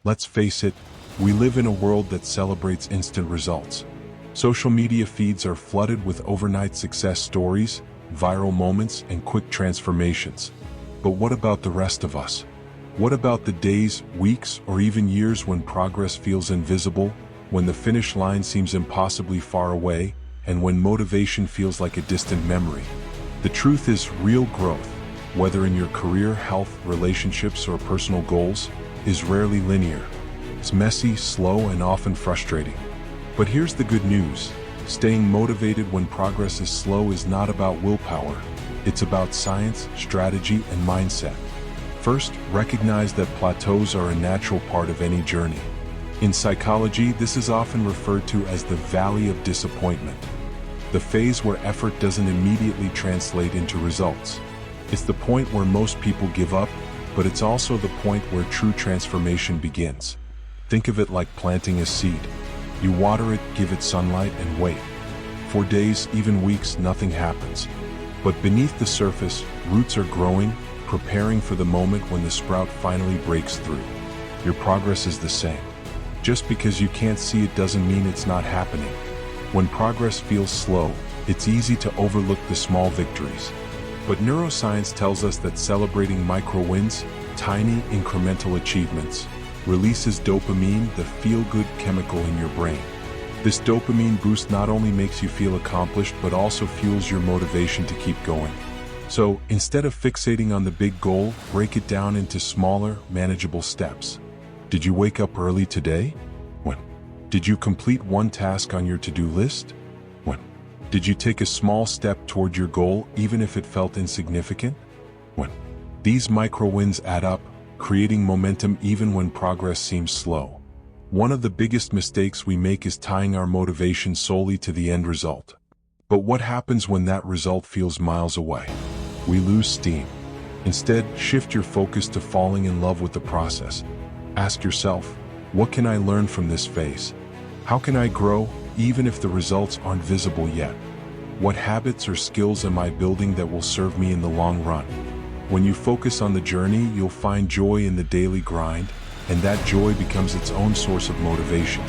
Let's face it, we live in a world that celebrates instant results. Social media feeds are flooded with overnight success stories, viral moments, and quick transformations. But what about the rest of us? What about the days, weeks, or even years when progress feels invisible, when the finish line seems impossibly far away, and when motivation feels like a distant memory? The truth is, real growth, whether in your career, health, relationships, or personal goals, is rarely linear. It's messy, slow, and often frustrating. But here's the good news. Staying motivated when progress is slow is not about willpower. It's about science, strategy, and mindset. First, recognize that plateaus are a natural part of any journey. In psychology, this is often referred to as the valley of disappointment, the phase where effort doesn't immediately translate into results. It's the point where most people give up, but it's also the point where true transformation begins. Think of it like planting a seed. You water it, give it sunlight, and wait. For days, even weeks, nothing happens. But beneath the surface, roots are growing, preparing for the moment when the sprout finally breaks through. Your progress is the same. Just because you can't see it doesn't mean it's not happening. When progress feels slow, it's easy to overlook the small victories. But neuroscience tells us that celebrating micro-wins, tiny incremental achievements, releases dopamine, the feel-good chemical in your brain. This dopamine boost not only makes you feel accomplished but also fuels your motivation to keep going. So, instead of fixating on the big goal, break it down into smaller, manageable steps. Did you wake up early today? When? Did you complete one task on your to-do list? When? Did you take a small step toward your goal even if it felt insignificant? When? These micro-wins add up, creating momentum even when progress seems slow. One of the biggest mistakes we make is tying our motivation solely to the end result. But what happens when that result feels miles away? We lose steam. Instead, shift your focus to falling in love with the process. Ask yourself, what can I learn from this phase? How can I grow, even if the results aren't visible yet? What habits or skills am I building that will serve me in the long run? When you focus on the journey, you'll find joy in the daily grind, and that joy becomes its own source of motivation.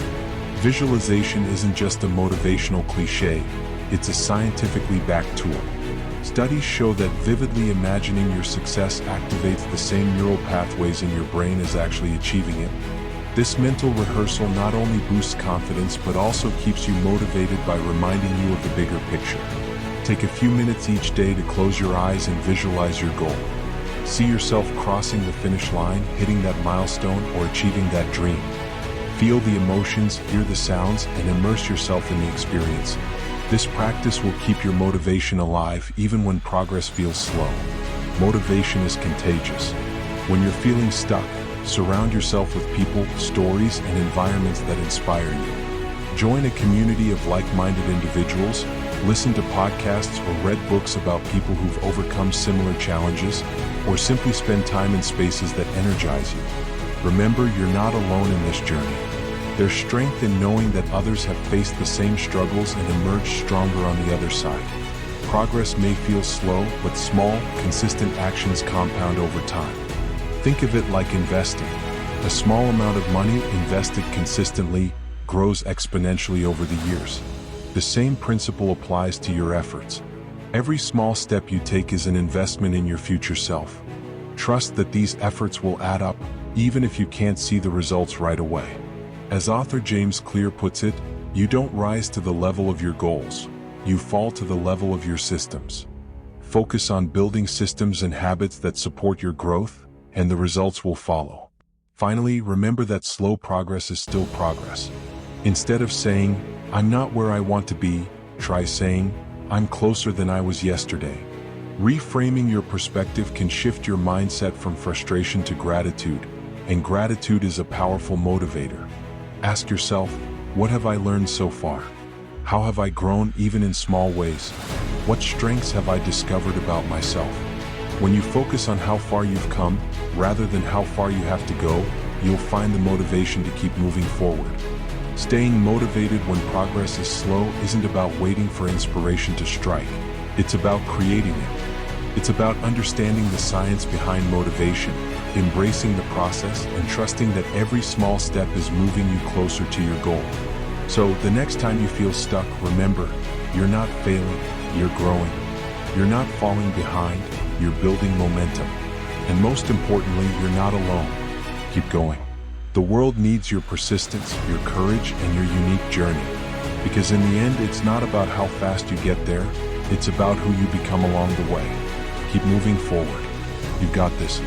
Visualization isn't just a motivational cliche, it's a scientifically backed tool. Studies show that vividly imagining your success activates the same neural pathways in your brain as actually achieving it. This mental rehearsal not only boosts confidence but also keeps you motivated by reminding you of the bigger picture. Take a few minutes each day to close your eyes and visualize your goal. See yourself crossing the finish line, hitting that milestone, or achieving that dream. Feel the emotions, hear the sounds, and immerse yourself in the experience. This practice will keep your motivation alive even when progress feels slow. Motivation is contagious. When you're feeling stuck, surround yourself with people, stories, and environments that inspire you. Join a community of like-minded individuals, listen to podcasts or read books about people who've overcome similar challenges, or simply spend time in spaces that energize you. Remember, you're not alone in this journey. There's strength in knowing that others have faced the same struggles and emerged stronger on the other side. Progress may feel slow, but small, consistent actions compound over time. Think of it like investing. A small amount of money invested consistently grows exponentially over the years. The same principle applies to your efforts. Every small step you take is an investment in your future self. Trust that these efforts will add up, even if you can't see the results right away. As author James Clear puts it, you don't rise to the level of your goals, you fall to the level of your systems. Focus on building systems and habits that support your growth, and the results will follow. Finally, remember that slow progress is still progress. Instead of saying, "I'm not where I want to be," try saying, "I'm closer than I was yesterday." Reframing your perspective can shift your mindset from frustration to gratitude, and gratitude is a powerful motivator. Ask yourself, what have I learned so far? How have I grown even in small ways? What strengths have I discovered about myself? When you focus on how far you've come, rather than how far you have to go, you'll find the motivation to keep moving forward. Staying motivated when progress is slow isn't about waiting for inspiration to strike. It's about creating it. It's about understanding the science behind motivation, embracing the process and trusting that every small step is moving you closer to your goal. So the next time you feel stuck, remember, you're not failing, you're growing. You're not falling behind, you're building momentum. And most importantly, you're not alone. Keep going. The world needs your persistence, your courage, and your unique journey. Because in the end, it's not about how fast you get there, it's about who you become along the way. Keep moving forward. You've got this.